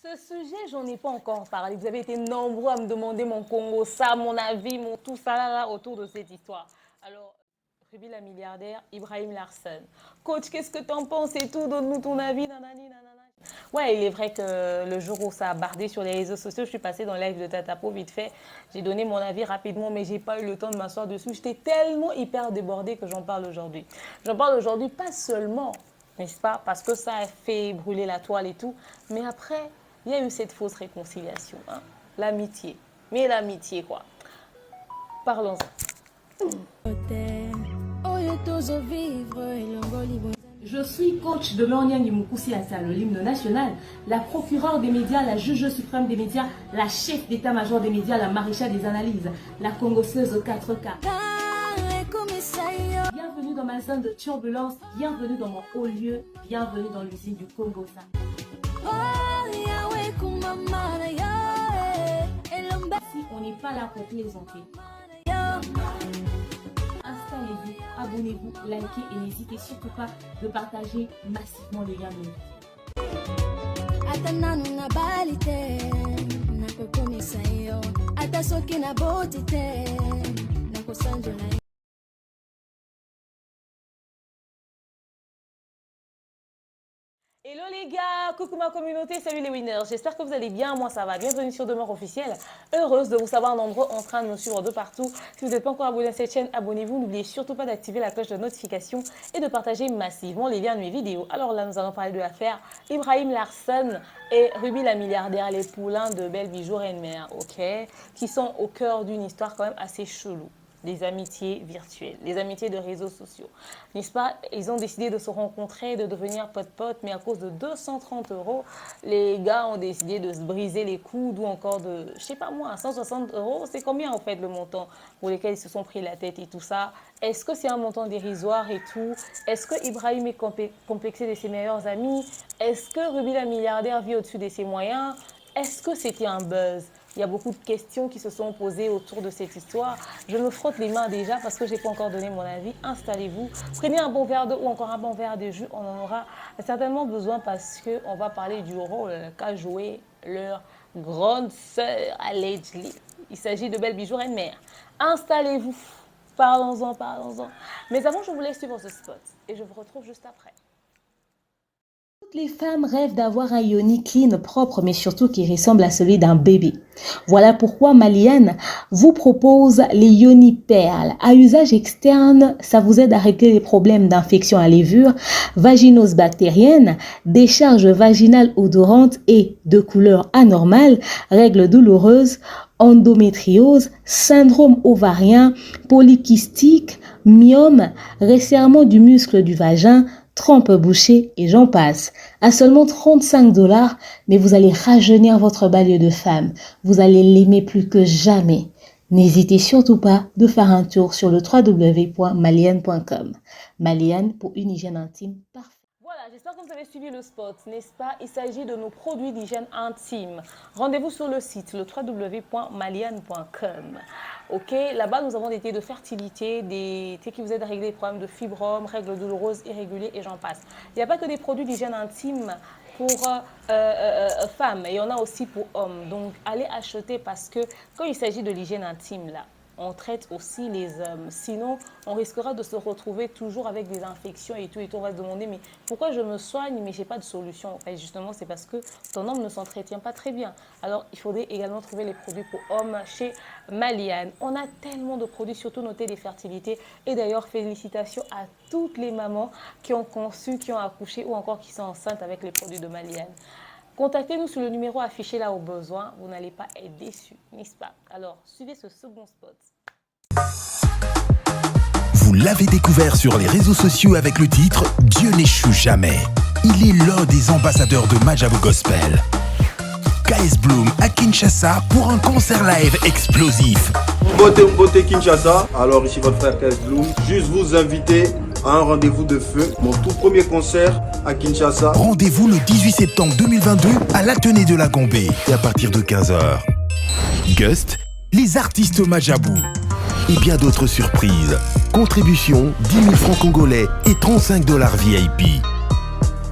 Ce sujet, j'en ai pas encore parlé. Vous avez été nombreux à me demander mon Congo, ça, mon avis, mon tout ça là, autour de cette histoire. Alors, Ruby la milliardaire, Ibrahim Larsen. Coach, qu'est-ce que t'en penses et tout? Donne-nous ton avis, nanani, nanana. Ouais, il est vrai que le jour où ça a bardé sur les réseaux sociaux, je suis passée dans le live de Tatapo vite fait. J'ai donné mon avis rapidement, mais j'ai pas eu le temps de m'asseoir dessus. J'étais tellement hyper débordée que j'en parle aujourd'hui. J'en parle aujourd'hui pas seulement, n'est-ce pas, parce que ça a fait brûler la toile et tout, mais après, il y a eu cette fausse réconciliation, hein. L'amitié. Mais l'amitié, quoi. Parlons-en. Je suis coach de Lorniang Mukusi Ata, le l'hymne national, la procureure des médias, la juge suprême des médias, la chef d'état-major des médias, la maréchale des analyses, la congosseuse aux 4K. Bienvenue dans ma zone de turbulence, bienvenue dans mon haut lieu, bienvenue dans l'usine du Congo. Si on n'est pas là pour plaisanter. Installez-vous, abonnez-vous, likez et n'hésitez surtout pas de partager massivement le lien de Hello les gars, coucou ma communauté, salut les winners, j'espère que vous allez bien, moi ça va, bienvenue sur Demeure Officielle, heureuse de vous savoir nombreux en train de me suivre de partout. Si vous n'êtes pas encore abonné à cette chaîne, abonnez-vous, n'oubliez surtout pas d'activer la cloche de notification et de partager massivement les liens de mes vidéos. Alors là nous allons parler de l'affaire Ibrahim Larsen et Ruby la milliardaire, les poulains de Belle Bijou Reine-Mère, ok, qui sont au cœur d'une histoire quand même assez chelou. Les amitiés virtuelles, les amitiés de réseaux sociaux. N'est-ce pas? Ils ont décidé de se rencontrer, de devenir pote-pote, mais à cause de 230 €, les gars ont décidé de se briser les coudes ou encore de, je sais pas moi, 160 €. C'est combien en fait le montant pour lequel ils se sont pris la tête et tout ça? Est-ce que c'est un montant dérisoire et tout? Est-ce que Ibrahim est complexé de ses meilleurs amis? Est-ce que Ruby la milliardaire vit au-dessus de ses moyens? Est-ce que c'était un buzz? Il y a beaucoup de questions qui se sont posées autour de cette histoire. Je me frotte les mains déjà parce que je n'ai pas encore donné mon avis. Installez-vous, prenez un bon verre d'eau ou encore un bon verre de jus. On en aura certainement besoin parce qu'on va parler du rôle qu'a joué leur grande sœur allegedly. Il s'agit de Belle Bijou Reine-Mère. Installez-vous, parlons-en, parlons-en. Mais avant, je vous laisse suivre ce spot et je vous retrouve juste après. Toutes les femmes rêvent d'avoir un yoni clean, propre, mais surtout qui ressemble à celui d'un bébé. Voilà pourquoi Maliane vous propose les yoni perles. À usage externe, ça vous aide à régler les problèmes d'infection à levure, vaginose bactérienne, décharge vaginale odorante et de couleur anormale, règles douloureuses, endométriose, syndrome ovarien, polykystique, myome, resserrement du muscle du vagin, trompe bouchée et j'en passe. À seulement 35 $, mais vous allez rajeunir votre banlieue de femme. Vous allez l'aimer plus que jamais. N'hésitez surtout pas de faire un tour sur le www.maliane.com. Maliane pour une hygiène intime parfaite. Voilà, j'espère que vous avez suivi le spot, n'est-ce pas? Il s'agit de nos produits d'hygiène intime. Rendez-vous sur le site, le www.maliane.com. Ok, là-bas, nous avons des thés de fertilité, des thés qui vous aident à régler les problèmes de fibromes, règles douloureuses, irréguliers et j'en passe. Il n'y a pas que des produits d'hygiène intime pour femmes, il y en a aussi pour hommes. Donc, allez acheter parce que quand il s'agit de l'hygiène intime, là, on traite aussi les hommes. Sinon, on risquera de se retrouver toujours avec des infections et tout. Et tout. On va se demander, mais pourquoi je me soigne, mais je n'ai pas de solution? En fait, justement, c'est parce que ton homme ne s'entretient pas très bien. Alors, il faudrait également trouver les produits pour hommes chez Maliane. On a tellement de produits, surtout notés des fertilités. Et d'ailleurs, félicitations à toutes les mamans qui ont conçu, qui ont accouché ou encore qui sont enceintes avec les produits de Maliane. Contactez-nous sur le numéro affiché là au besoin. Vous n'allez pas être déçus, n'est-ce pas? Alors, suivez ce second spot. Vous l'avez découvert sur les réseaux sociaux avec le titre « Dieu n'échoue jamais ». Il est l'un des ambassadeurs de Majabo Gospel. KS Bloom à Kinshasa pour un concert live explosif. Beauté Kinshasa, alors ici votre frère KS Bloom. Juste vous inviter à un rendez-vous de feu, mon tout premier concert à Kinshasa. Rendez-vous le 18 septembre 2022 à l'Athénée de la Gombe et à partir de 15 h. Gust, les artistes Majabou et bien d'autres surprises. Contribution 10 000 francs congolais et 35 $ VIP.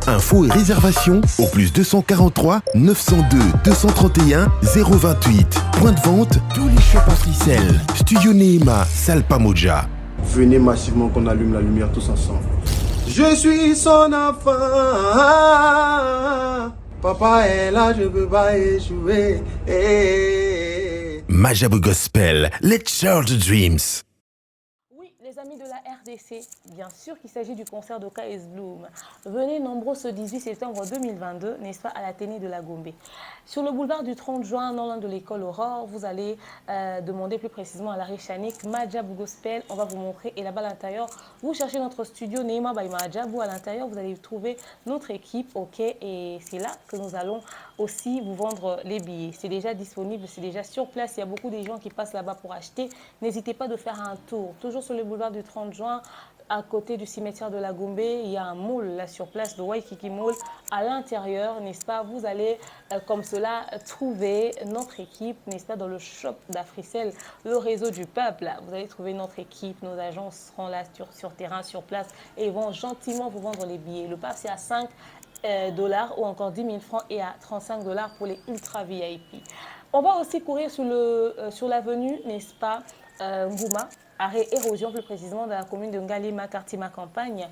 Infos et réservations au plus 243 902 231 028. Point de vente, tous les shops Africell. Studio Neema, salle Pamoja. Venez massivement qu'on allume la lumière tous ensemble. Je suis son enfant. Papa est là, je peux pas échouer. Majabou Gospel, let's share the dreams. Oui, les amis de la RDC, bien sûr qu'il s'agit du concert de KS Bloom. Venez nombreux ce 18 septembre 2022, n'est-ce pas, à l'Athénée de la Gombe. Sur le boulevard du 30 juin, non loin de l'école Aurore, vous allez demander plus précisément à Larry Chanik, Majabou Gospel, on va vous montrer. Et là-bas à l'intérieur, vous cherchez notre studio Neema by Majabou. À l'intérieur, vous allez trouver notre équipe, ok. Et c'est là que nous allons aussi vous vendre les billets. C'est déjà disponible, c'est déjà sur place. Il y a beaucoup de gens qui passent là-bas pour acheter. N'hésitez pas de faire un tour. Toujours sur le boulevard du 30 juin, à côté du cimetière de la Gombe, il y a un mall là sur place, le Waikiki Mall. À l'intérieur, n'est-ce pas, vous allez comme cela trouver notre équipe, n'est-ce pas, dans le shop d'Africell, le réseau du peuple. Là. Vous allez trouver notre équipe, nos agents seront là sur terrain, sur place et ils vont gentiment vous vendre les billets. Le pass c'est à 5 dollars ou encore 10 000 francs et à 35 dollars pour les ultra VIP. On va aussi courir sur l'avenue, n'est-ce pas, Ngouma, arrêt érosion plus précisément dans la commune de Ngalima, quartier Ma Campagne.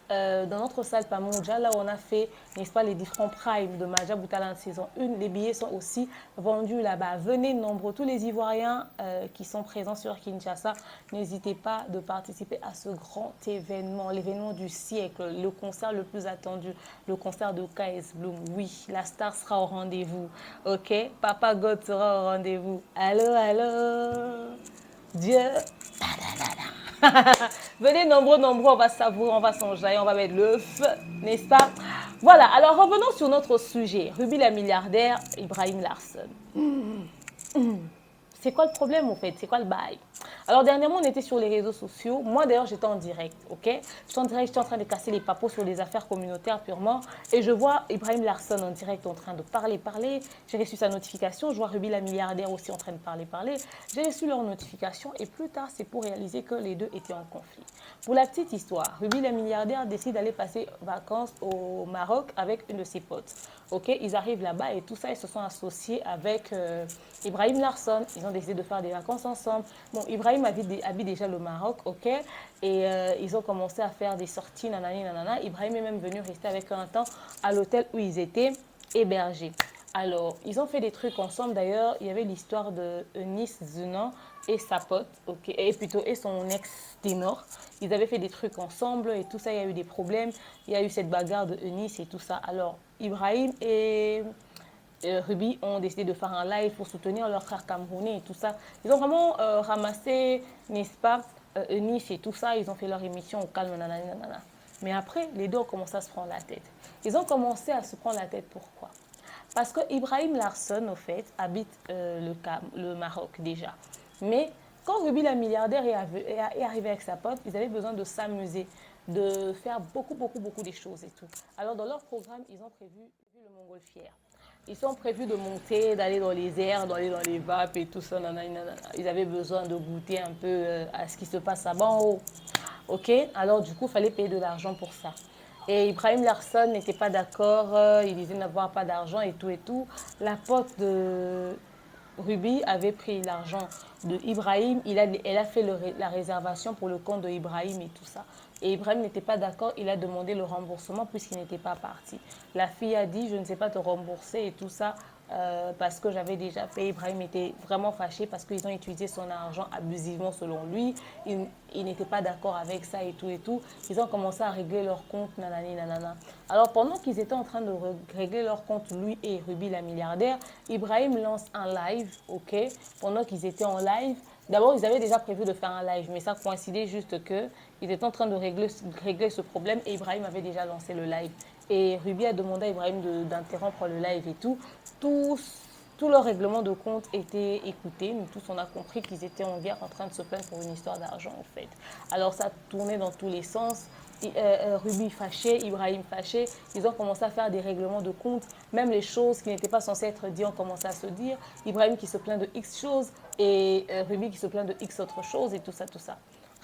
Dans notre salle Pamoja, là où on a fait, n'est-ce pas, les différents primes de Majabou Talent saison 1. Les billets sont aussi vendus là-bas. Venez nombreux, tous les Ivoiriens qui sont présents sur Kinshasa. N'hésitez pas de participer à ce grand événement, l'événement du siècle, le concert le plus attendu, le concert de KS Bloom. Oui, la star sera au rendez-vous, ok? Papa God sera au rendez-vous. Allô, allô? Dieu. Venez nombreux, on va savourer, on va s'enjailler, on va mettre le feu, n'est-ce pas? Voilà, alors revenons sur notre sujet. Ruby la milliardaire, Ibrahim Larson. C'est quoi le problème en fait? C'est quoi le bail? Alors dernièrement, on était sur les réseaux sociaux. Moi d'ailleurs, j'étais en direct, ok? J'étais en direct, j'étais en train de casser les papos sur les affaires communautaires purement. Et je vois Ibrahim Larson en direct en train de parler. J'ai reçu sa notification. Je vois Ruby la milliardaire aussi en train de parler. J'ai reçu leur notification et plus tard, c'est pour réaliser que les deux étaient en conflit. Pour la petite histoire, Ruby la milliardaire décide d'aller passer vacances au Maroc avec une de ses potes. Ok, ils arrivent là-bas et tout ça, ils se sont associés avec Ibrahim Larson. Ils ont décidé de faire des vacances ensemble. Bon, Ibrahim habite déjà le Maroc, ok, et ils ont commencé à faire des sorties, nanani, nanana. Ibrahim est même venu rester avec eux un temps à l'hôtel où ils étaient hébergés. Alors, ils ont fait des trucs ensemble. D'ailleurs, il y avait l'histoire de Eunice Zenan et sa pote, ok, et son ex-ténor. Ils avaient fait des trucs ensemble et tout ça, il y a eu des problèmes. Il y a eu cette bagarre de Eunice et tout ça. Alors, Ibrahim et Ruby ont décidé de faire un live pour soutenir leur frère camerounais et tout ça. Ils ont vraiment ramassé, n'est-ce pas, Eunice et tout ça. Ils ont fait leur émission au calme, nanana, nanana. Mais après, les deux ont commencé à se prendre la tête. Ils ont commencé à se prendre la tête, pourquoi? Parce que Ibrahim Larson, au fait, habite le Maroc déjà. Mais quand Ruby la milliardaire est arrivée avec sa pote, ils avaient besoin de s'amuser, de faire beaucoup de choses et tout. Alors dans leur programme, ils ont prévu le montgolfière. Ils ont prévu de monter, d'aller dans les airs, d'aller dans les vapes et tout ça. Nanana. Ils avaient besoin de goûter un peu à ce qui se passe là-bas en haut. Ok? Alors du coup, il fallait payer de l'argent pour ça. Et Ibrahim Larson n'était pas d'accord, il disait n'avoir pas d'argent et tout. La pote de Ruby avait pris l'argent de Ibrahim, elle a fait la réservation pour le compte de Ibrahim et tout ça. Et Ibrahim n'était pas d'accord, il a demandé le remboursement puisqu'il n'était pas parti. La fille a dit, je ne sais pas te rembourser et tout ça parce que j'avais déjà fait. Ibrahim était vraiment fâché parce qu'ils ont utilisé son argent abusivement selon lui. Il n'était pas d'accord avec ça et tout. Ils ont commencé à régler leur compte, nanani, nanana. Alors pendant qu'ils étaient en train de régler leur compte, lui et Ruby la milliardaire, Ibrahim lance un live, ok. Pendant qu'ils étaient en live, d'abord ils avaient déjà prévu de faire un live, mais ça coïncidait juste que ils étaient en train de régler ce problème et Ibrahim avait déjà lancé le live. Et Ruby a demandé à Ibrahim d'interrompre le live et tout. Tout leur règlement de compte était écouté. Nous tous, on a compris qu'ils étaient en guerre en train de se plaindre pour une histoire d'argent, en fait. Alors, ça tournait dans tous les sens. Ruby fâché, Ibrahim fâché. Ils ont commencé à faire des règlements de compte. Même les choses qui n'étaient pas censées être dites ont commencé à se dire. Ibrahim qui se plaint de X choses et Ruby qui se plaint de X autres choses et tout ça.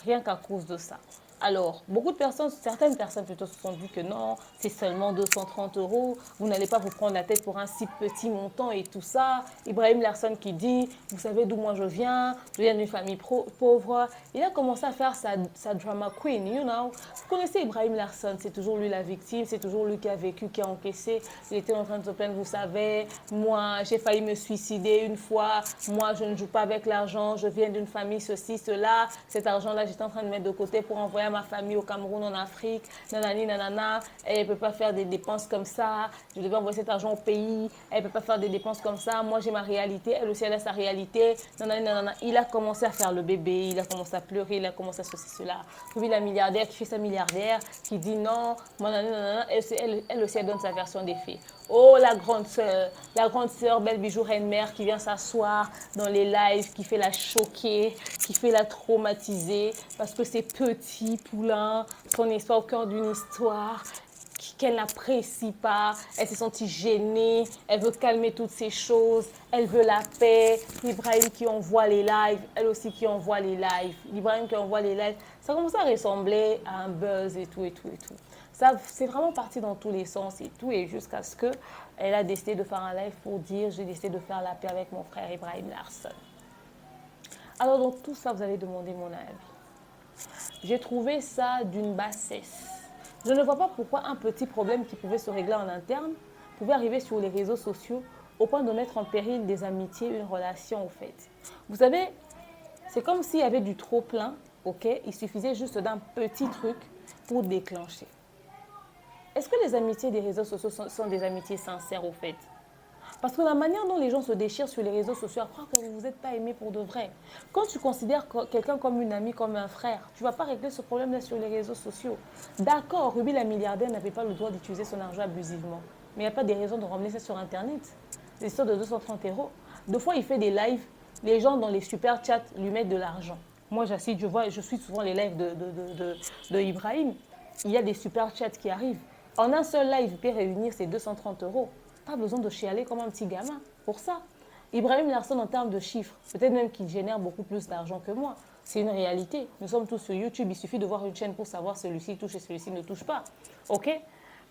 Rien qu'à cause de ça. Alors, beaucoup de personnes, certaines personnes plutôt se sont dit que non, c'est seulement 230 euros, vous n'allez pas vous prendre la tête pour un si petit montant et tout ça. Ibrahim Larson qui dit, vous savez d'où moi je viens d'une famille pauvre. Il a commencé à faire sa drama queen, you know. Vous connaissez Ibrahim Larson, c'est toujours lui la victime, c'est toujours lui qui a vécu, qui a encaissé. Il était en train de se plaindre, vous savez, moi j'ai failli me suicider une fois, moi je ne joue pas avec l'argent, je viens d'une famille ceci, cela, cet argent-là j'étais en train de mettre de côté pour envoyer ma famille au Cameroun, en Afrique, nanani, nanana, elle ne peut pas faire des dépenses comme ça, je devais envoyer cet argent au pays, elle ne peut pas faire des dépenses comme ça, moi j'ai ma réalité, elle aussi elle a sa réalité, nanani, nanana. Il a commencé à faire le bébé, il a commencé à pleurer, il a commencé à ceci, cela. Puis la milliardaire qui fait sa milliardaire, qui dit non, moi, nanani, nanana, elle aussi elle donne sa version des faits. Oh, la grande sœur, belle bijou, reine-mère qui vient s'asseoir dans les lives, qui fait la choquer, qui fait la traumatiser parce que c'est petit poulain, son histoire au cœur d'une histoire qu'elle n'apprécie pas, elle s'est sentie gênée, elle veut calmer toutes ces choses, elle veut la paix. Ibrahim qui envoie les lives, elle aussi qui envoie les lives. Ibrahim qui envoie les lives, ça commence à ressembler à un buzz et tout et tout et tout. Ça, c'est vraiment parti dans tous les sens et tout, et jusqu'à ce qu'elle a décidé de faire un live pour dire « J'ai décidé de faire la paix avec mon frère Ibrahim Larson ». Alors, dans tout ça, vous allez demander mon avis. J'ai trouvé ça d'une bassesse. Je ne vois pas pourquoi un petit problème qui pouvait se régler en interne pouvait arriver sur les réseaux sociaux au point de mettre en péril des amitiés, une relation, au fait. Vous savez, c'est comme s'il y avait du trop-plein, ok? Il suffisait juste d'un petit truc pour déclencher. Est-ce que les amitiés des réseaux sociaux sont des amitiés sincères au fait? Parce que la manière dont les gens se déchirent sur les réseaux sociaux, à croire que vous ne vous êtes pas aimé pour de vrai. Quand tu considères quelqu'un comme une amie, comme un frère, tu ne vas pas régler ce problème-là sur les réseaux sociaux. D'accord, Ruby la milliardaire n'avait pas le droit d'utiliser son argent abusivement. Mais il n'y a pas de raison de ramener ça sur Internet. C'est histoire de 230 euros. Deux fois, il fait des lives, les gens dans les super chats lui mettent de l'argent. Moi, j'assiste, je suis souvent les lives de Ibrahim. Il y a des super chats qui arrivent. En un seul live, il peut réunir ses 230 euros. Pas besoin de chialer comme un petit gamin pour ça. Ibrahim Larson, en termes de chiffres, peut-être même qu'il génère beaucoup plus d'argent que moi. C'est une réalité. Nous sommes tous sur YouTube. Il suffit de voir une chaîne pour savoir celui-ci touche et celui-ci ne touche pas. OK?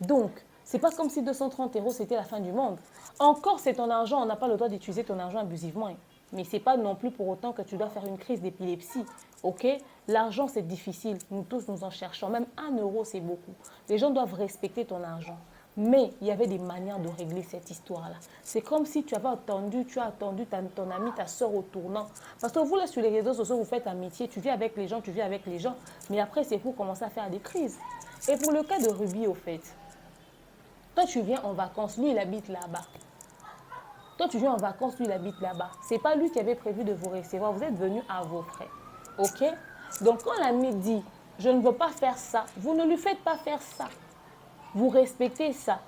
Donc, c'est pas comme si 230 euros, c'était la fin du monde. Encore, c'est ton argent. On n'a pas le droit d'utiliser ton argent abusivement. Mais ce n'est pas non plus pour autant que tu dois faire une crise d'épilepsie. OK? L'argent, c'est difficile. Nous tous, nous en cherchons. Même 1 euro, c'est beaucoup. Les gens doivent respecter ton argent. Mais il y avait des manières de régler cette histoire-là. C'est comme si tu as attendu ton ami, ta soeur au tournant. Parce que vous, là, sur les réseaux sociaux, vous faites amitié, tu vis avec les gens, mais après, c'est pour commencer à faire des crises. Et pour le cas de Ruby, au fait, toi, tu viens en vacances, lui, il habite là-bas. Toi, tu viens en vacances, lui, il habite là-bas. Ce n'est pas lui qui avait prévu de vous recevoir, vous êtes venus à vos frais. OK? Donc, quand l'ami dit, je ne veux pas faire ça, vous ne lui faites pas faire ça. Vous respectez ça.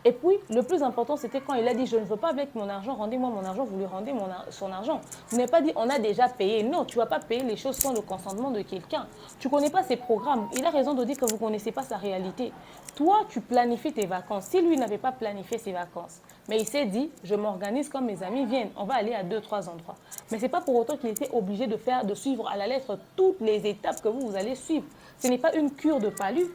Et puis, le plus important, c'était quand il a dit, je ne veux pas avec mon argent, rendez-moi mon argent, vous lui rendez son argent. Vous n'avez pas dit, on a déjà payé. Non, tu ne vas pas payer les choses sans le consentement de quelqu'un. Tu ne connais pas ses programmes. Il a raison de dire que vous ne connaissez pas sa réalité. Toi, tu planifies tes vacances. Si lui n'avait pas planifié ses vacances, mais il s'est dit, je m'organise comme mes amis viennent. On va aller à 2-3 endroits. Mais ce n'est pas pour autant qu'il était obligé de suivre à la lettre toutes les étapes que vous allez suivre. Ce n'est pas une cure de palu.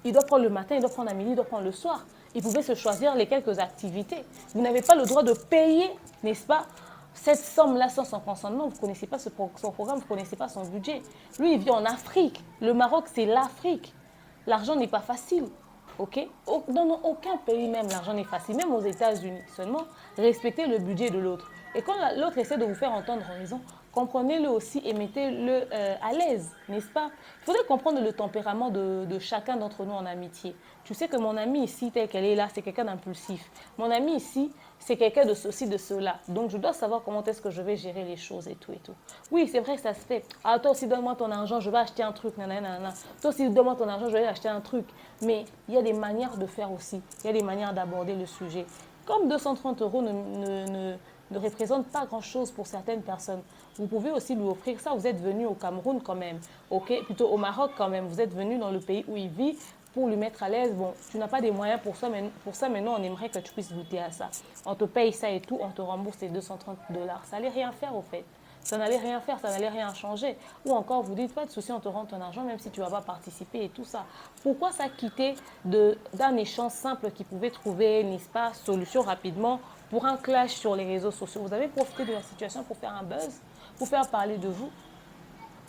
Il doit prendre le matin, il doit prendre à midi, il doit prendre le soir. Il pouvait se choisir les quelques activités. Vous n'avez pas le droit de payer, n'est-ce pas, cette somme-là sans son consentement. Vous ne connaissez pas son programme, vous ne connaissez pas son budget. Lui, il vit en Afrique. Le Maroc, c'est l'Afrique. L'argent n'est pas facile. OK? Dans aucun pays, même, l'argent n'est facile. Même aux États-Unis. Seulement, respectez le budget de l'autre. Et quand l'autre essaie de vous faire entendre raison, comprenez-le aussi et mettez-le à l'aise, n'est-ce pas? Il faudrait comprendre le tempérament de chacun d'entre nous en amitié. Tu sais que mon amie ici, telle qu'elle est là, c'est quelqu'un d'impulsif. Mon ami ici, c'est quelqu'un de ceci, de cela. Donc, je dois savoir comment est-ce que je vais gérer les choses et tout et tout. Oui, c'est vrai que ça se fait. Ah, toi aussi, donne-moi ton argent, je vais acheter un truc. Nanana. Toi aussi, donne-moi ton argent, je vais acheter un truc. Mais il y a des manières de faire aussi. Il y a des manières d'aborder le sujet. Comme 230 euros ne représente pas grand-chose pour certaines personnes. Vous pouvez aussi lui offrir ça. Vous êtes venu au Cameroun quand même, ok, plutôt au Maroc quand même. Vous êtes venu dans le pays où il vit pour lui mettre à l'aise. Bon, tu n'as pas des moyens pour ça, mais nous, on aimerait que tu puisses goûter à ça. On te paye ça et tout, on te rembourse les 230 $. Ça n'allait rien faire au fait. ça n'allait rien faire, ça n'allait rien changer. Ou encore, vous dites, pas de souci, on te rend ton argent, même si tu ne vas pas participer et tout ça. Pourquoi ça quitter d'un échange simple qui pouvait trouver, n'est-ce pas, solution rapidement pour un clash sur les réseaux sociaux? Vous avez profité de la situation pour faire un buzz, pour faire parler de vous.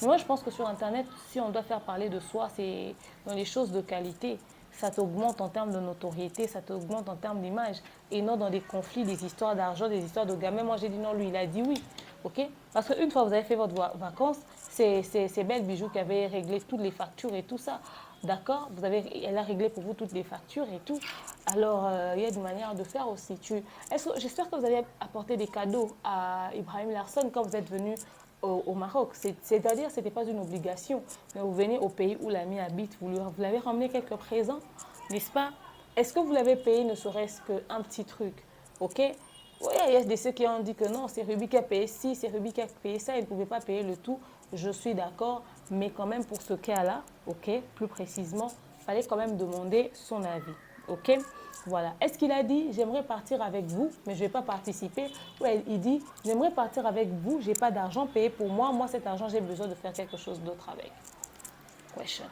Moi, je pense que sur Internet, si on doit faire parler de soi, c'est dans les choses de qualité. Ça t'augmente en termes de notoriété, ça t'augmente en termes d'image. Et non dans des conflits, des histoires d'argent, des histoires de gamins. Moi, j'ai dit non, lui, il a dit oui. OK? Parce qu'une fois vous avez fait votre vacances, c'est Belle Bijou qui avait réglé toutes les factures et tout ça. D'accord? Elle a réglé pour vous toutes les factures et tout. Alors, il y a une manière de faire aussi. J'espère que vous allez apporter des cadeaux à Ibrahim Larson quand vous êtes venu au Maroc. C'est-à-dire que ce n'était pas une obligation. Mais vous venez au pays où l'ami habite, vous l'avez ramené quelques présents, n'est-ce pas? Est-ce que vous l'avez payé ne serait-ce qu'un petit truc? OK? Oui, il y a des ceux qui ont dit que non, c'est Ruby qui a payé ci, c'est Ruby qui a payé ça, il ne pouvait pas payer le tout. Je suis d'accord, mais quand même pour ce cas-là, OK, plus précisément, il fallait quand même demander son avis. OK? Voilà. Est-ce qu'il a dit, j'aimerais partir avec vous, mais je ne vais pas participer? Ouais, il dit, j'aimerais partir avec vous, je n'ai pas d'argent payé pour moi. Moi, cet argent, j'ai besoin de faire quelque chose d'autre avec. Question.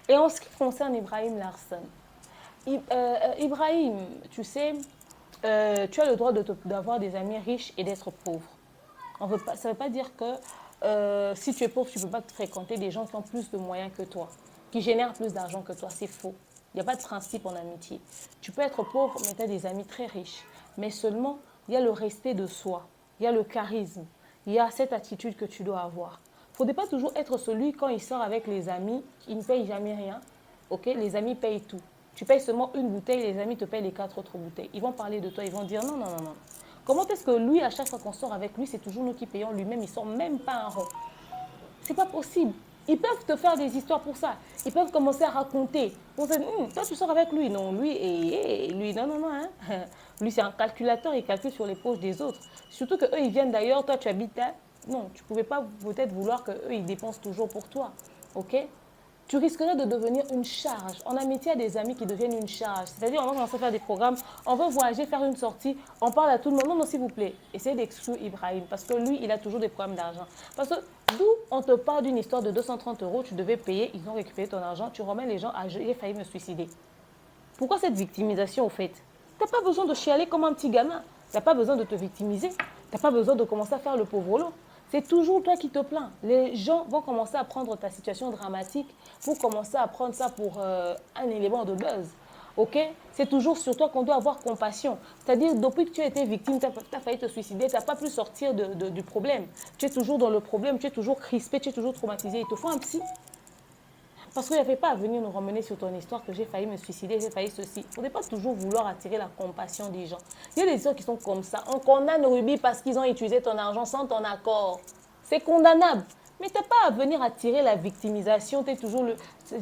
Et en ce qui concerne Ibrahim Larson, Ibrahim, tu sais, tu as le droit d'avoir des amis riches et d'être pauvre. Ça ne veut pas dire que si tu es pauvre, tu ne peux pas te fréquenter des gens qui ont plus de moyens que toi, qui génèrent plus d'argent que toi. C'est faux. Il n'y a pas de principe en amitié. Tu peux être pauvre, mais tu as des amis très riches. Mais seulement, il y a le respect de soi, il y a le charisme, il y a cette attitude que tu dois avoir. Il ne faudrait pas toujours être celui, quand il sort avec les amis, il ne paye jamais rien. Ok? Les amis payent tout. Tu payes seulement une bouteille, les amis te payent les 4 autres bouteilles. Ils vont parler de toi, ils vont dire non, non, non, non. Comment est-ce que lui, à chaque fois qu'on sort avec lui, c'est toujours nous qui payons lui-même, il ne sort même pas un rond? C'est pas possible. Ils peuvent te faire des histoires pour ça. Ils peuvent commencer à raconter. Pour dire, toi, tu sors avec lui. Non, lui, non, non, non. Hein. Lui, c'est un calculateur, il calcule sur les poches des autres. Surtout qu'eux, ils viennent d'ailleurs, toi, tu habites là. Non, tu ne pouvais pas peut-être vouloir qu'eux, ils dépensent toujours pour toi. OK? Tu risquerais de devenir une charge. En amitié, il y a des amis qui deviennent une charge. C'est-à-dire, on va commencer à faire des programmes, on veut voyager, faire une sortie, on parle à tout le monde. Non, non, s'il vous plaît, essayez d'exclure Ibrahim, parce que lui, il a toujours des problèmes d'argent. Parce que d'où on te parle d'une histoire de 230 €, tu devais payer, ils ont récupéré ton argent, tu remets les gens à j'ai failli me suicider. Pourquoi cette victimisation, au fait? Tu n'as pas besoin de chialer comme un petit gamin. Tu n'as pas besoin de te victimiser. Tu n'as pas besoin de commencer à faire le pauvre lot. C'est toujours toi qui te plains. Les gens vont commencer à prendre ta situation dramatique pour commencer à prendre ça pour un élément de buzz. OK? C'est toujours sur toi qu'on doit avoir compassion. C'est-à-dire, depuis que tu as été victime, tu as failli te suicider, tu n'as pas pu sortir du problème. Tu es toujours dans le problème, tu es toujours crispé, tu es toujours traumatisé. Il te faut un psy. Parce qu'il n'y avait pas à venir nous ramener sur ton histoire que j'ai failli me suicider, j'ai failli ceci. Il ne faudrait pas toujours vouloir attirer la compassion des gens. Il y a des gens qui sont comme ça. On condamne Ruby parce qu'ils ont utilisé ton argent sans ton accord. C'est condamnable. Mais tu n'as pas à venir attirer la victimisation. Tu es toujours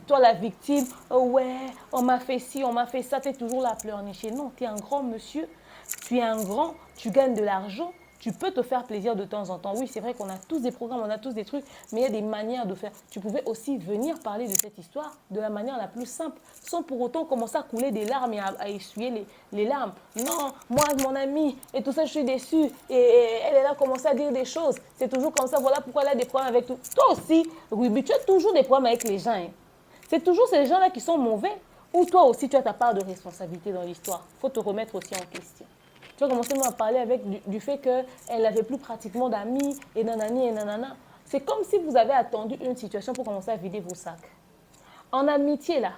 toi la victime. Oh ouais, on m'a fait ci, on m'a fait ça. Tu es toujours la pleurnicher. Non, tu es un grand monsieur. Tu es un grand, tu gagnes de l'argent. Tu peux te faire plaisir de temps en temps. Oui, c'est vrai qu'on a tous des programmes, on a tous des trucs, mais il y a des manières de faire. Tu pouvais aussi venir parler de cette histoire de la manière la plus simple, sans pour autant commencer à couler des larmes et à essuyer les larmes. Non, moi, mon amie, et tout ça, je suis déçue. Et elle a commencé à dire des choses. C'est toujours comme ça, voilà pourquoi elle a des problèmes avec tout. Toi aussi, Ruby, tu as toujours des problèmes avec les gens. Hein. C'est toujours ces gens-là qui sont mauvais. Ou toi aussi, tu as ta part de responsabilité dans l'histoire. Il faut te remettre aussi en question. Tu vas commencer à parler avec du fait qu'elle n'avait plus pratiquement d'amis et nanani et nanana. C'est comme si vous avez attendu une situation pour commencer à vider vos sacs. En amitié, là,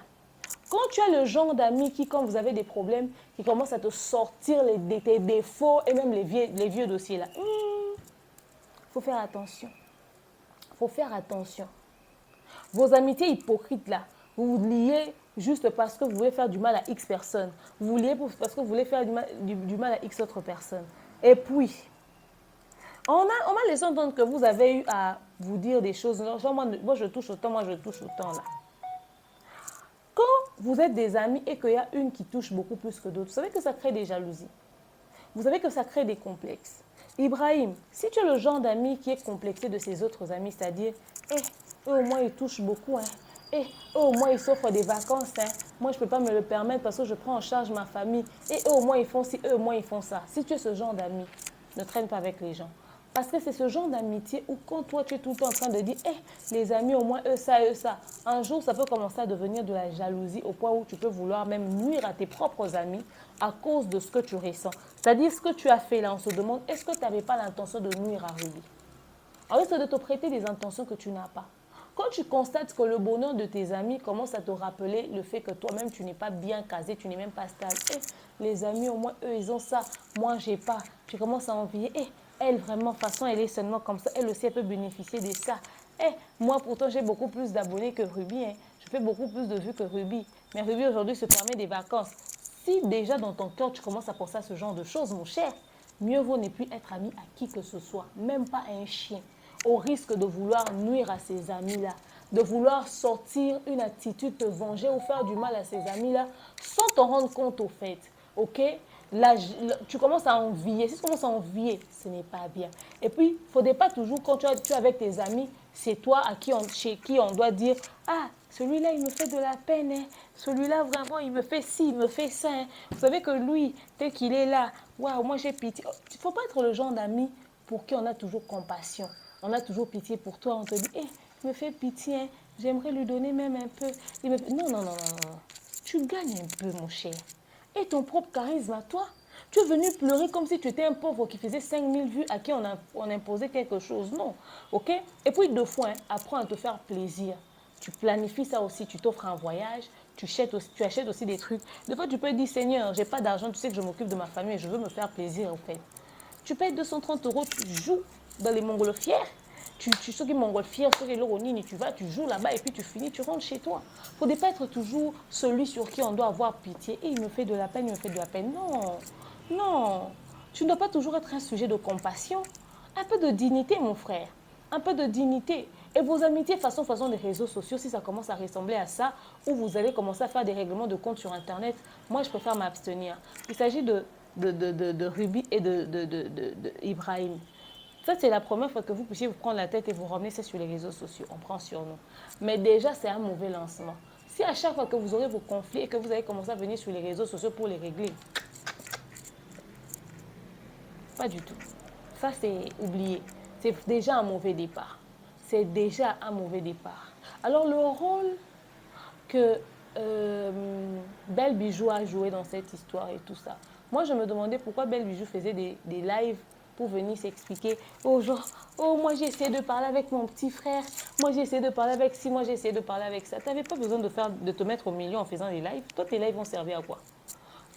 quand tu as le genre d'amis qui, quand vous avez des problèmes, qui commencent à te sortir tes défauts et même les vieux dossiers, là, faut faire attention. Il faut faire attention. Vos amitiés hypocrites, là, vous vous liez juste parce que vous voulez faire du mal à X personnes. Vous vous liez parce que vous voulez faire du mal à X autres personnes. Et puis, on m'a laissé entendre que vous avez eu à vous dire des choses. Genre, moi, je touche autant, moi, je touche autant, là. Quand vous êtes des amis et qu'il y a une qui touche beaucoup plus que d'autres, vous savez que ça crée des jalousies. Vous savez que ça crée des complexes. Ibrahim, si tu es le genre d'ami qui est complexé de ses autres amis, c'est-à-dire, eux au moins ils touchent beaucoup, hein. Et au moins ils s'offrent des vacances, hein. Moi je ne peux pas me le permettre parce que je prends en charge ma famille. Et eux au moins ils font ci, eux au moins ils font ça. Si tu es ce genre d'ami, ne traîne pas avec les gens. Parce que c'est ce genre d'amitié où quand toi, tu es tout le temps en train de dire, les amis, au moins eux, ça. Un jour, ça peut commencer à devenir de la jalousie au point où tu peux vouloir même nuire à tes propres amis à cause de ce que tu ressens. C'est-à-dire ce que tu as fait là, on se demande, est-ce que tu n'avais pas l'intention de nuire à Ruby? En risque de te prêter des intentions que tu n'as pas. Quand tu constates que le bonheur de tes amis commence à te rappeler le fait que toi-même, tu n'es pas bien casé, tu n'es même pas stable. Les amis, au moins, eux, ils ont ça. Moi, j'ai pas. Tu commences à envier. Elle, vraiment, de toute façon, elle est seulement comme ça. Elle aussi, elle peut bénéficier de ça. Moi, pourtant, j'ai beaucoup plus d'abonnés que Ruby. Je fais beaucoup plus de vues que Ruby. Mais Ruby, aujourd'hui, se permet des vacances. Si déjà, dans ton cœur, tu commences à penser à ce genre de choses, mon cher, mieux vaut ne plus être ami à qui que ce soit, même pas à un chien, au risque de vouloir nuire à ses amis-là, de vouloir sortir une attitude, te venger ou faire du mal à ses amis-là, sans t'en rendre compte au fait, ok? Là, tu commences à envier. Si tu commences à envier, ce n'est pas bien. Et puis, il ne faudrait pas toujours, quand tu es avec tes amis, c'est toi chez qui on doit dire, ah, celui-là, il me fait de la peine. Celui-là, vraiment, il me fait ci, il me fait ça. Vous savez que lui, dès qu'il est là, waouh, moi j'ai pitié. Il ne faut pas être le genre d'ami pour qui on a toujours compassion. On a toujours pitié pour toi. On te dit, il me fait pitié. J'aimerais lui donner même un peu. Non, non, non, non, non. Tu gagnes un peu, mon cher. Et ton propre charisme à toi. Tu es venu pleurer comme si tu étais un pauvre qui faisait 5000 vues à qui on imposait quelque chose. Non. OK? Et puis, deux fois, apprends à te faire plaisir. Tu planifies ça aussi. Tu t'offres un voyage. Tu achètes aussi des trucs. Des fois, tu peux dire, Seigneur, j'ai pas d'argent. Tu sais que je m'occupe de ma famille et je veux me faire plaisir, en fait. Tu payes 230 €, tu joues dans les montgolfières. Tu sais que montgolfières, sur les Loronines, tu vas, tu joues là-bas et puis tu finis, tu rentres chez toi. Il ne faudrait pas être toujours celui sur qui on doit avoir pitié. Et il me fait de la peine, il me fait de la peine. Non, non. Tu ne dois pas toujours être un sujet de compassion. Un peu de dignité, mon frère. Un peu de dignité. Et vos amitiés façon des réseaux sociaux, si ça commence à ressembler à ça, où vous allez commencer à faire des règlements de compte sur Internet, moi, je préfère m'abstenir. Il s'agit de Ruby et de Ibrahim. Ça, c'est la première fois que vous puissiez vous prendre la tête et vous ramener ça sur les réseaux sociaux. On prend sur nous. Mais déjà, c'est un mauvais lancement. Si à chaque fois que vous aurez vos conflits et que vous allez commencer à venir sur les réseaux sociaux pour les régler, pas du tout. Ça, c'est oublié. C'est déjà un mauvais départ. C'est déjà un mauvais départ. Alors, le rôle que Belle Bijou a joué dans cette histoire et tout ça, moi, je me demandais pourquoi Belle Bijou faisait des lives pour venir s'expliquer aux gens. Oh, moi, j'ai essayé de parler avec mon petit frère. Moi, j'ai essayé de parler avec ci. Moi, j'ai essayé de parler avec ça. Tu n'avais pas besoin de te mettre au milieu en faisant des lives. Toi, tes lives vont servir à quoi?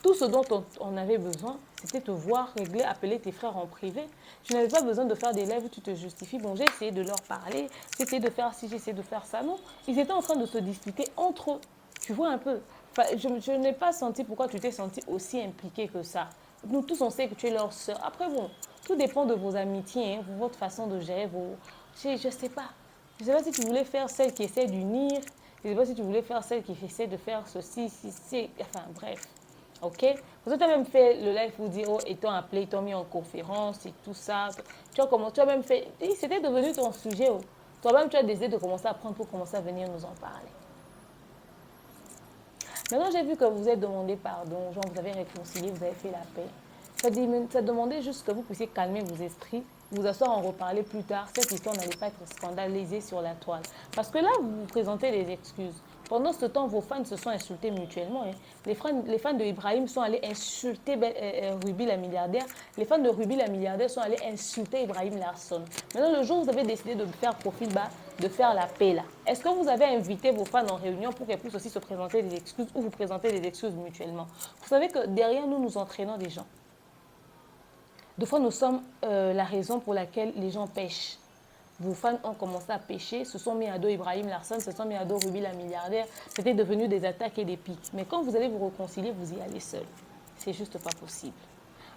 Tout ce dont on avait besoin, c'était te voir régler, appeler tes frères en privé. Tu n'avais pas besoin de faire des lives où tu te justifies. Bon, j'ai essayé de leur parler, j'ai essayé de faire ci, j'ai essayé de faire ça. Non, ils étaient en train de se disputer entre eux. Tu vois un peu. Enfin, je n'ai pas senti pourquoi tu t'es senti aussi impliqué que ça. Nous tous, on sait que tu es leur sœur. Après, bon, tout dépend de vos amitiés, hein, votre façon de gérer vos... Je ne sais pas. Je ne sais pas si tu voulais faire celle qui essaie d'unir. Je ne sais pas si tu voulais faire celle qui essaie de faire ceci, enfin, bref. Ok? Vous avez même fait le live pour dire, oh, ils t'ont appelé, ils t'ont mis en conférence et tout ça. Tu as même fait, c'était devenu ton sujet. Oh. Toi-même, tu as décidé de commencer à prendre pour commencer à venir nous en parler. Maintenant, j'ai vu que vous êtes demandé pardon, genre vous avez réconcilié, vous avez fait la paix. Ça demandait juste que vous puissiez calmer vos esprits, vous asseoir, en reparler plus tard. Cette histoire n'allait pas être scandalisée sur la toile. Parce que là, vous vous présentez des excuses. Pendant ce temps, vos fans se sont insultés mutuellement. Hein. Les fans de Ibrahim sont allés insulter Ruby la milliardaire. Les fans de Ruby la milliardaire sont allés insulter Ibrahim Larson. Maintenant, le jour où vous avez décidé de faire profil bas, de faire la paix là, est-ce que vous avez invité vos fans en réunion pour qu'elles puissent aussi se présenter des excuses ou vous présenter des excuses mutuellement? Vous savez que derrière nous, nous entraînons des gens. Des fois, nous sommes la raison pour laquelle les gens pêchent. Vos fans ont commencé à pêcher, se sont mis à dos Ibrahim Larson, se sont mis à dos Ruby la milliardaire. C'était devenu des attaques et des piques. Mais quand vous allez vous réconcilier, vous y allez seul. C'est juste pas possible.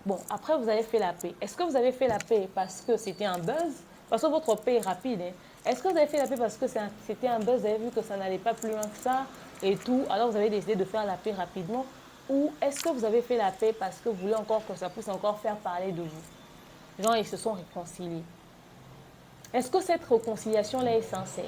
Bon, après, vous avez fait la paix. Est-ce que vous avez fait la paix parce que c'était un buzz? Parce que votre paix est rapide. Hein? Est-ce que vous avez fait la paix parce que c'était un buzz? Vous avez vu que ça n'allait pas plus loin que ça et tout. Alors, vous avez décidé de faire la paix rapidement. Ou est-ce que vous avez fait la paix parce que vous voulez encore que ça puisse encore faire parler de vous? Genre, ils se sont réconciliés. Est-ce que cette réconciliation-là est sincère?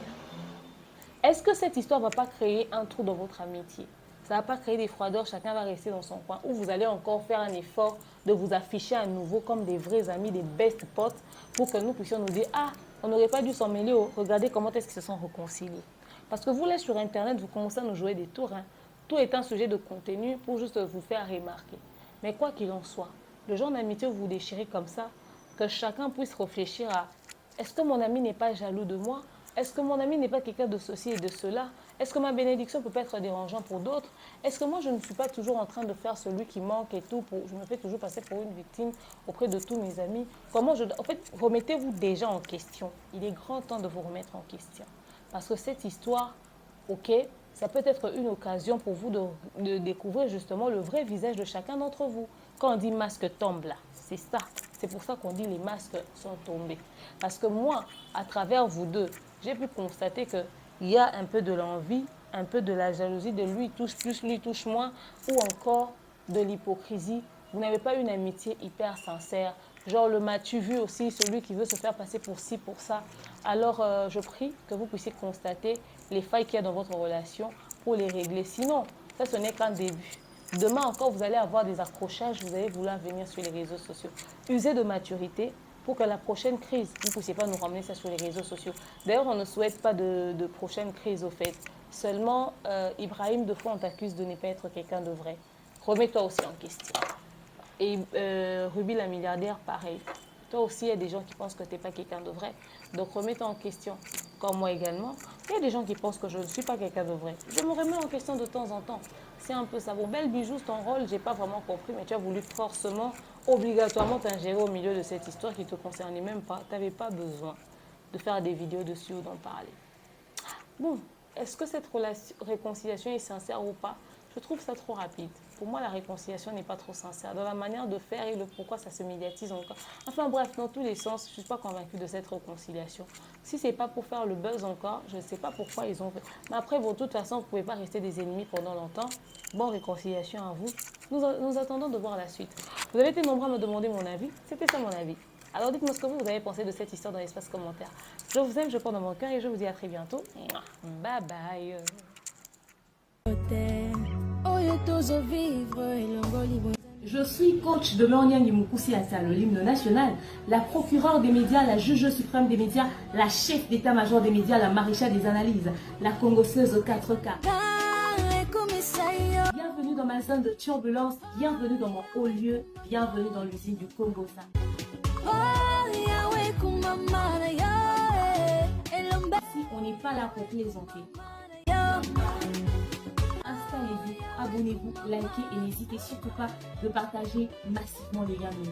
Est-ce que cette histoire ne va pas créer un trou dans votre amitié? Ça ne va pas créer des froideurs, chacun va rester dans son coin. Ou vous allez encore faire un effort de vous afficher à nouveau comme des vrais amis, des best potes, pour que nous puissions nous dire « Ah, on n'aurait pas dû s'en mêler, oh. Regardez comment est-ce qu'ils se sont réconciliés. » Parce que vous, là, sur Internet, vous commencez à nous jouer des tours. Hein. Tout est un sujet de contenu pour juste vous faire remarquer. Mais quoi qu'il en soit, le genre d'amitié où vous déchirez comme ça, que chacun puisse réfléchir à « Est-ce que mon ami n'est pas jaloux de moi ? Est-ce que mon ami n'est pas quelqu'un de ceci et de cela? Est-ce que ma bénédiction peut pas être dérangeante pour d'autres? Est-ce que moi, je ne suis pas toujours en train de faire celui qui manque et tout? Je me fais toujours passer pour une victime auprès de tous mes amis. En fait, remettez-vous déjà en question. Il est grand temps de vous remettre en question. Parce que cette histoire, ok, ça peut être une occasion pour vous de découvrir justement le vrai visage de chacun d'entre vous. Quand on dit masque tombe là, c'est ça. C'est pour ça qu'on dit les masques sont tombés. Parce que moi, à travers vous deux, j'ai pu constater qu'il y a un peu de l'envie, un peu de la jalousie, de lui touche plus, lui touche moins, ou encore de l'hypocrisie. Vous n'avez pas une amitié hyper sincère. Genre le m'as-tu vu aussi, celui qui veut se faire passer pour ci, pour ça. Alors, je prie que vous puissiez constater les failles qu'il y a dans votre relation pour les régler. Sinon, ça, ce n'est qu'un début. Demain encore, vous allez avoir des accrochages, vous allez vouloir venir sur les réseaux sociaux. Usez de maturité pour que la prochaine crise, vous ne puissiez pas nous ramener ça sur les réseaux sociaux. D'ailleurs, on ne souhaite pas de prochaine crise au fait. Seulement, Ibrahim, deux fois, on t'accuse de ne pas être quelqu'un de vrai. Remets-toi aussi en question. Et Ruby, la milliardaire, pareil. Toi aussi, il y a des gens qui pensent que tu n'es pas quelqu'un de vrai. Donc, remets-toi en question. Comme moi également. Il y a des gens qui pensent que je ne suis pas quelqu'un de vrai. Je me remets en question de temps en temps. C'est un peu ça. Bon, belle bijou, ton rôle, je n'ai pas vraiment compris, mais tu as voulu forcément, obligatoirement t'ingérer au milieu de cette histoire qui ne te concernait même pas. Tu n'avais pas besoin de faire des vidéos dessus ou d'en parler. Bon, est-ce que cette réconciliation est sincère ou pas? Je trouve ça trop rapide. Pour moi, la réconciliation n'est pas trop sincère. Dans la manière de faire et le pourquoi ça se médiatise encore. Enfin bref, dans tous les sens, je ne suis pas convaincue de cette réconciliation. Si ce n'est pas pour faire le buzz encore, je ne sais pas pourquoi ils ont fait. Mais après, bon, de toute façon, vous ne pouvez pas rester des ennemis pendant longtemps. Bonne réconciliation à vous. Nous attendons de voir la suite. Vous avez été nombreux à me demander mon avis. C'était ça mon avis. Alors dites-moi ce que vous avez pensé de cette histoire dans l'espace commentaire. Je vous aime, je porte dans mon cœur et je vous dis à très bientôt. Bye bye. Je suis coach de Lorniang Mukusi Assa, l'hymne national, la procureure des médias, la juge suprême des médias, la chef d'état-major des médias, la maréchale des analyses, la congosseuse 4K. Bienvenue dans ma zone de turbulence, bienvenue dans mon haut lieu, bienvenue dans l'usine du Congo. Si on n'est pas là pour plaisanter. Installez-vous, abonnez-vous, likez et n'hésitez surtout pas de partager massivement les liens de